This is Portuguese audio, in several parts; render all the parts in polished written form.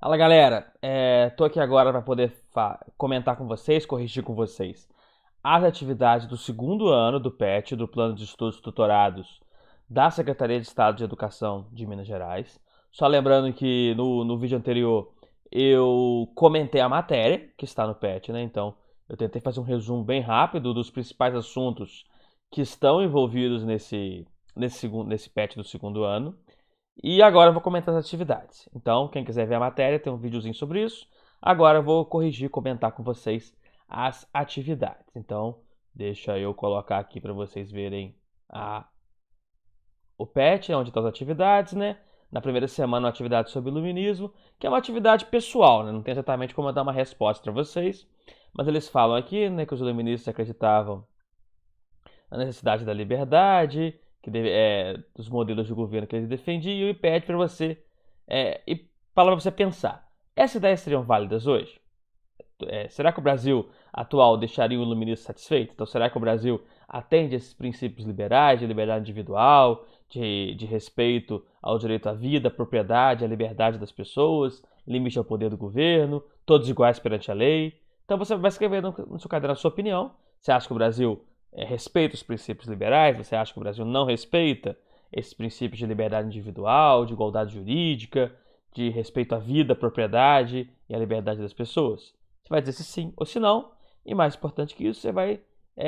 Fala galera, tô aqui agora para poder comentar com vocês, corrigir com vocês as atividades do segundo ano do PET, do Plano de Estudos Tutorados da Secretaria de Estado de Educação de Minas Gerais. Só lembrando que no vídeo anterior eu comentei a matéria que está no PET, né? Então eu tentei fazer um resumo bem rápido dos principais assuntos que estão envolvidos nesse PET do segundo ano. E agora eu vou comentar as atividades. Então, quem quiser ver a matéria, tem um videozinho sobre isso. Agora eu vou corrigir e comentar com vocês as atividades. Então, deixa eu colocar aqui para vocês verem a, o PET, onde estão as atividades, né? Na primeira semana, uma atividade sobre iluminismo, que é uma atividade pessoal, né? Não tem exatamente como eu dar uma resposta para vocês. Mas eles falam aqui, né, que os iluministas acreditavam a necessidade da liberdade, dos modelos de governo que eles defendiam, e pede para você, e fala para você pensar: essas ideias seriam válidas hoje? Será que o Brasil atual deixaria o iluminismo satisfeito? Então, será que o Brasil atende esses princípios liberais, de liberdade individual, de respeito ao direito à vida, à propriedade, à liberdade das pessoas, limite ao poder do governo, todos iguais perante a lei? Então, você vai escrever no seu caderno a sua opinião. Você acha que o Brasil respeita os princípios liberais? Você acha que o Brasil não respeita esses princípios de liberdade individual, de igualdade jurídica, de respeito à vida, à propriedade e à liberdade das pessoas? Você vai dizer se sim ou se não. E mais importante que isso, você vai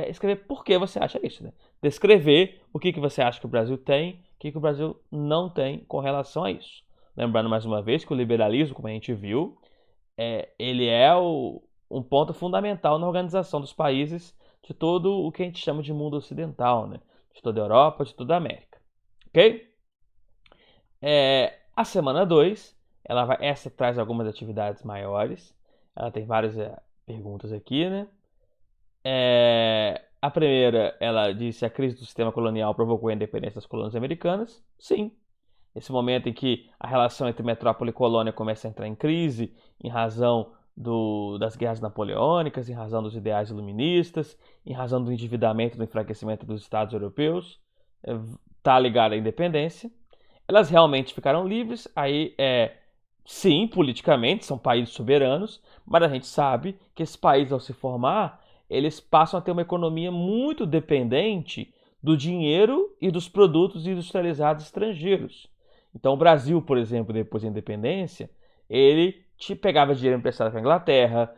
escrever por que você acha isso, né? Descrever o que você acha que o Brasil tem, o que o Brasil não tem com relação a isso. Lembrando mais uma vez que o liberalismo, como a gente viu, ele é um ponto fundamental na organização dos países de todo o que a gente chama de mundo ocidental, né? De toda a Europa, de toda a América. Ok? A semana 2, essa traz algumas atividades maiores. Ela tem várias perguntas aqui, né? A primeira, ela disse: a crise do sistema colonial provocou a independência das colônias americanas. Sim. Esse momento em que a relação entre metrópole e colônia começa a entrar em crise, em razão das guerras napoleônicas, em razão dos ideais iluministas, em razão do endividamento e do enfraquecimento dos estados europeus, está ligado à independência. Elas realmente ficaram livres, aí sim, politicamente, são países soberanos, mas a gente sabe que esses países, ao se formar, eles passam a ter uma economia muito dependente do dinheiro e dos produtos industrializados estrangeiros. Então, o Brasil, por exemplo, depois da independência, ele te pegava dinheiro emprestado para a Inglaterra,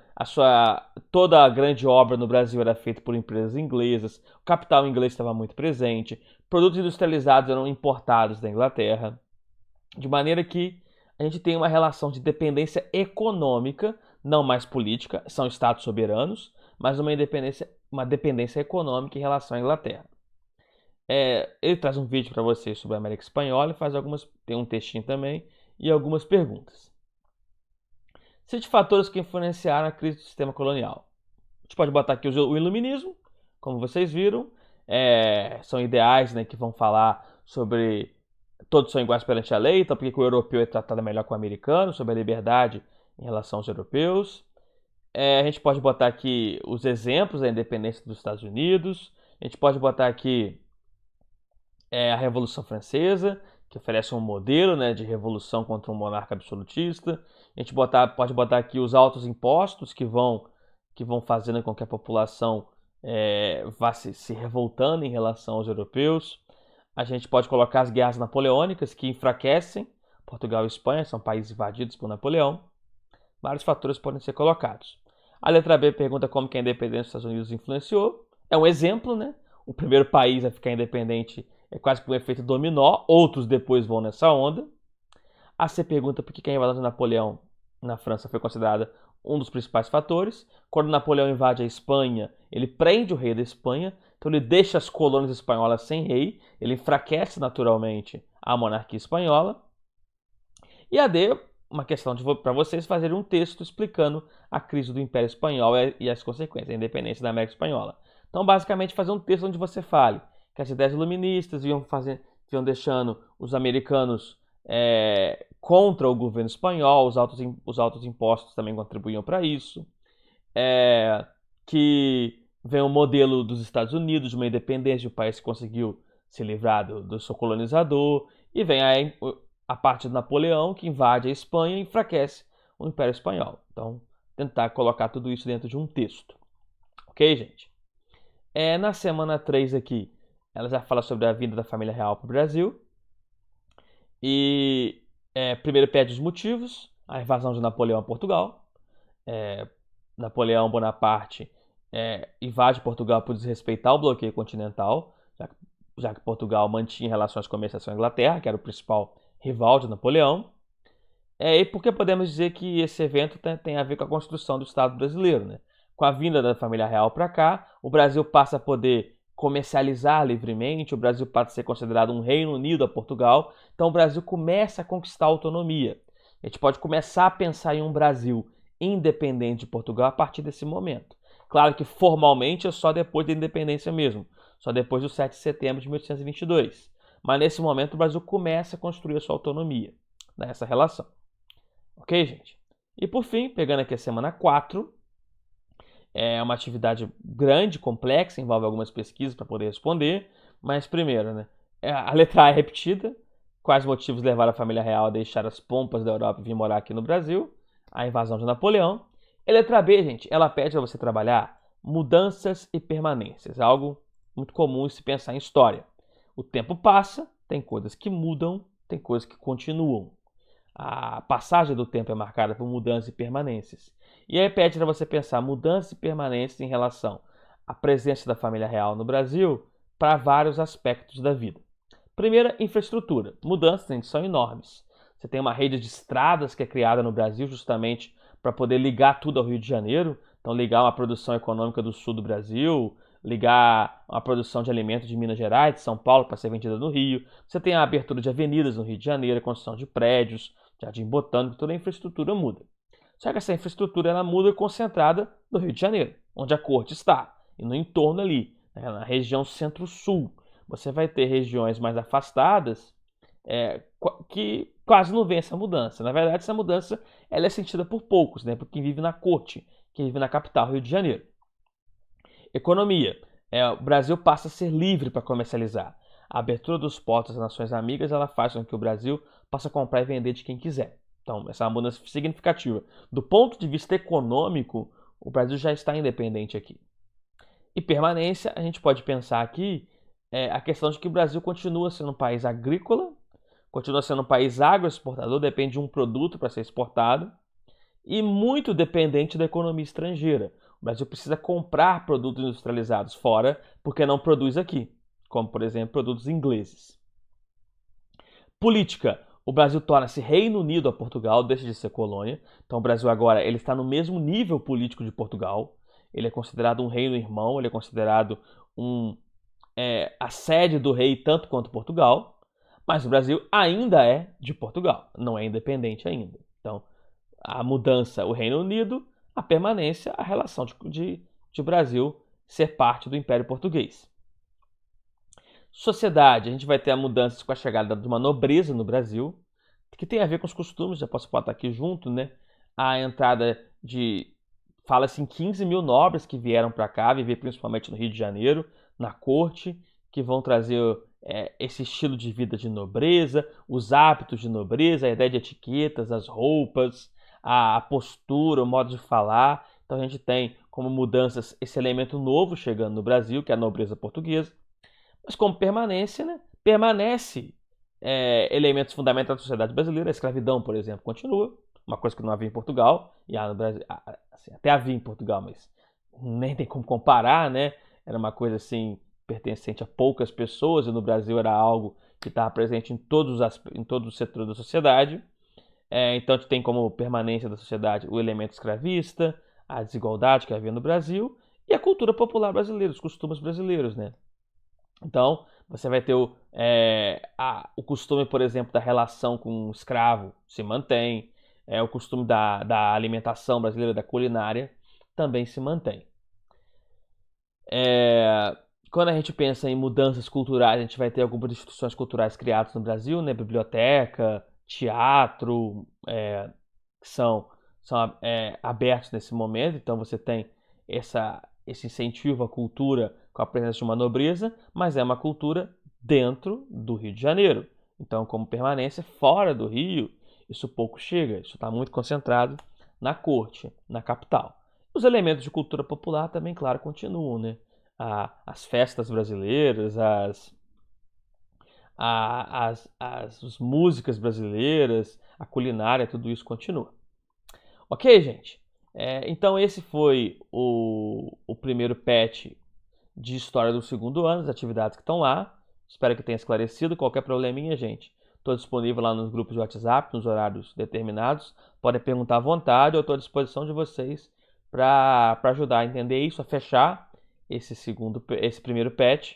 toda a grande obra no Brasil era feita por empresas inglesas, o capital inglês estava muito presente, produtos industrializados eram importados da Inglaterra, de maneira que a gente tem uma relação de dependência econômica, não mais política, são estados soberanos, mas uma dependência econômica em relação à Inglaterra. Ele traz um vídeo para vocês sobre a América Espanhola e tem um textinho também e algumas perguntas. Cite fatores que influenciaram a crise do sistema colonial. A gente pode botar aqui o iluminismo, como vocês viram, são ideais, né, que vão falar sobre todos são iguais perante a lei, então por que o europeu é tratado melhor que o americano, sobre a liberdade em relação aos europeus. A gente pode botar aqui os exemplos da independência dos Estados Unidos. A gente pode botar aqui a Revolução Francesa, que oferece um modelo, né, de revolução contra um monarca absolutista. A gente pode botar aqui os altos impostos que vão fazendo com que a população vá se revoltando em relação aos europeus. A gente pode colocar as guerras napoleônicas, que enfraquecem Portugal e Espanha, são países invadidos por Napoleão. Vários fatores podem ser colocados. A letra B pergunta como que a independência dos Estados Unidos influenciou. É um exemplo, né? O primeiro país a ficar independente é quase que um efeito dominó, outros depois vão nessa onda. A C pergunta por que a invasão de Napoleão na França foi considerada um dos principais fatores. Quando Napoleão invade a Espanha, ele prende o rei da Espanha, então ele deixa as colônias espanholas sem rei, ele enfraquece naturalmente a monarquia espanhola. E a D, uma questão para vocês fazerem um texto explicando a crise do Império Espanhol e as consequências, a independência da América Espanhola. Então, basicamente, fazer um texto onde você fale que as ideias iluministas iam deixando os americanos contra o governo espanhol, os altos impostos também contribuíam para isso, que vem o modelo dos Estados Unidos, de uma independência, o país que conseguiu se livrar do seu colonizador, e vem a parte do Napoleão, que invade a Espanha e enfraquece o Império Espanhol. Então, tentar colocar tudo isso dentro de um texto. Ok, gente? Na semana 3 aqui, ela já fala sobre a vinda da família real para o Brasil. E primeiro pede os motivos, a invasão de Napoleão a Portugal. Napoleão Bonaparte invade Portugal por desrespeitar o bloqueio continental, já que Portugal mantinha relações comerciais com a Inglaterra, que era o principal rival de Napoleão. E por que podemos dizer que esse evento tem a ver com a construção do Estado brasileiro, né? Com a vinda da família real para cá, o Brasil passa a poder comercializar livremente, o Brasil passa a ser considerado um Reino Unido a Portugal, então o Brasil começa a conquistar autonomia. A gente pode começar a pensar em um Brasil independente de Portugal a partir desse momento. Claro que formalmente é só depois da independência mesmo, só depois do 7 de setembro de 1822. Mas nesse momento o Brasil começa a construir a sua autonomia nessa relação. Ok, gente? E por fim, pegando aqui a semana 4, é uma atividade grande, complexa, envolve algumas pesquisas para poder responder, mas primeiro, né? A letra A é repetida. Quais motivos levaram a família real a deixar as pompas da Europa e vir morar aqui no Brasil? A invasão de Napoleão. E a letra B, gente, ela pede para você trabalhar mudanças e permanências, algo muito comum se pensar em história. O tempo passa, tem coisas que mudam, tem coisas que continuam. A passagem do tempo é marcada por mudanças e permanências. E aí pede para você pensar mudanças e permanências em relação à presença da família real no Brasil para vários aspectos da vida. Primeira, infraestrutura. Mudanças, gente, são enormes. Você tem uma rede de estradas que é criada no Brasil justamente para poder ligar tudo ao Rio de Janeiro. Então, ligar uma produção econômica do sul do Brasil, ligar uma produção de alimentos de Minas Gerais, de São Paulo, para ser vendida no Rio. Você tem a abertura de avenidas no Rio de Janeiro, a construção de prédios, jardim botânico, toda a infraestrutura muda. Só que essa infraestrutura ela muda concentrada no Rio de Janeiro, onde a corte está, e no entorno ali, na região centro-sul. Você vai ter regiões mais afastadas que quase não vê essa mudança. Na verdade, essa mudança ela é sentida por poucos, né? Por quem vive na corte, quem vive na capital, Rio de Janeiro. Economia. O Brasil passa a ser livre para comercializar. A abertura dos portos às nações amigas ela faz com que o Brasil possa comprar e vender de quem quiser. Então, essa é uma mudança significativa. Do ponto de vista econômico, o Brasil já está independente aqui. E permanência, a gente pode pensar aqui a questão de que o Brasil continua sendo um país agrícola, continua sendo um país agroexportador, depende de um produto para ser exportado, e muito dependente da economia estrangeira. O Brasil precisa comprar produtos industrializados fora porque não produz aqui, como, por exemplo, produtos ingleses. Política. O Brasil torna-se Reino Unido a Portugal, deixa de ser colônia. Então o Brasil agora ele está no mesmo nível político de Portugal. Ele é considerado um reino irmão, ele é considerado a sede do rei tanto quanto Portugal. Mas o Brasil ainda é de Portugal, não é independente ainda. Então a mudança, o Reino Unido, a permanência, a relação de Brasil ser parte do Império Português. Sociedade, a gente vai ter a mudança com a chegada de uma nobreza no Brasil, que tem a ver com os costumes, já posso botar aqui junto, né? A entrada fala-se em 15 mil nobres que vieram para cá, viver principalmente no Rio de Janeiro, na corte, que vão trazer esse estilo de vida de nobreza, os hábitos de nobreza, a ideia de etiquetas, as roupas, a postura, o modo de falar. Então a gente tem como mudanças esse elemento novo chegando no Brasil, que é a nobreza portuguesa. Mas como permanência, né? Permanece elementos fundamentais da sociedade brasileira. A escravidão, por exemplo, continua. Uma coisa que não havia em Portugal. E no Brasil, assim, até havia em Portugal, mas nem tem como comparar, né? Era uma coisa assim pertencente a poucas pessoas. E no Brasil era algo que estava presente em todos os setores da sociedade. Então a gente tem como permanência da sociedade o elemento escravista, a desigualdade que havia no Brasil e a cultura popular brasileira, os costumes brasileiros, né? Então, você vai ter o costume, por exemplo, da relação com o escravo se mantém, o costume da alimentação brasileira, da culinária, também se mantém. Quando a gente pensa em mudanças culturais, a gente vai ter algumas instituições culturais criadas no Brasil, né? Biblioteca, teatro, que são abertos nesse momento. Então, você tem esse incentivo à cultura com a presença de uma nobreza, mas é uma cultura dentro do Rio de Janeiro. Então, como permanência fora do Rio, isso pouco chega, isso está muito concentrado na corte, na capital. Os elementos de cultura popular também, claro, continuam, né? As festas brasileiras, as músicas brasileiras, a culinária, tudo isso continua. Ok, gente? Então esse foi o primeiro patch de história do segundo ano, as atividades que estão lá. Espero que tenha esclarecido. Qualquer probleminha, gente, estou disponível lá nos grupos de WhatsApp, nos horários determinados. Podem perguntar à vontade, eu estou à disposição de vocês para ajudar a entender isso, a fechar esse primeiro patch.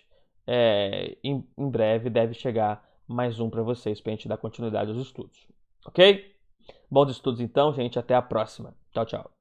Em breve deve chegar mais um para vocês, para a gente dar continuidade aos estudos. Ok? Bons estudos então, gente. Até a próxima. Tchau, tchau.